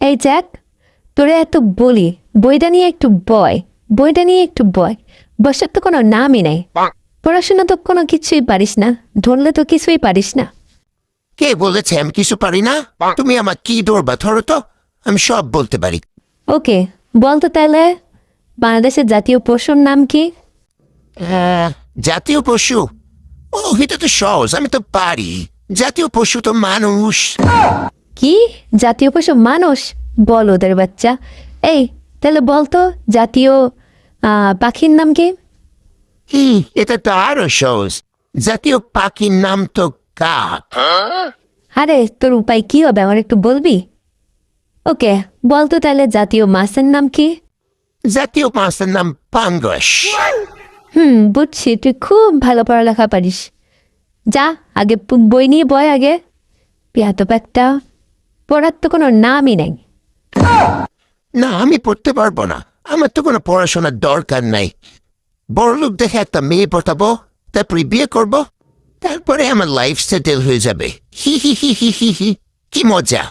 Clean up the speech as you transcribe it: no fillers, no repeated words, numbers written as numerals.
এই জ্যাক, তোরে এত বলি বইটা নিয়ে একটু বইটা নিয়ে একটু বসার তো কোনো নামই নেই। পড়াশোনা তো কোনো কিছুই পারিস না, ধরলে তো কিছুই পারিস না। কে বলেছে আমি কিছু পারি না? তুমি আমার কি ধরবা? ধরো তো, আমি সব বলতে পারি। ওকে, বলতো তাহলে বাংলাদেশের জাতীয় পশুর নাম কি? জাতীয় পশু? ও, এটা তো সহজ, আমি তো পারি। জাতীয় পশু তো মানুষ। কি জাতীয় পশু মানুষ? বল ওদের বাচ্চা। এই তাহলে বলতো জাতীয় পাখির নাম কি? এটা তো আরো সহজ। জাতীয় পাখির নাম তো কাক। আরে তোর উপায় কি হবে আমার একটু বলবি? ওকে, বলতো তাহলে জাতীয় মাছের নাম কি? জাতীয় মাছের নাম পাঙ্গাস। বুঝছি, তুই খুব ভালো পড়ালেখা পারিস। যা আগে বই নিয়ে বয় আগে। পেয়াতো একটা পড়ার তো কোনো নামই নেই। না, আমি পড়তে পারবো না। আমার তো কোনো পড়াশোনার দরকার নাই। বড়লোক দেখে একটা মেয়ে পটাবো, তারপরে বিয়ে করব, তারপরে আমার লাইফ সেটেল হয়ে যাবে। হি হি হি হি হি হি, কি মজা!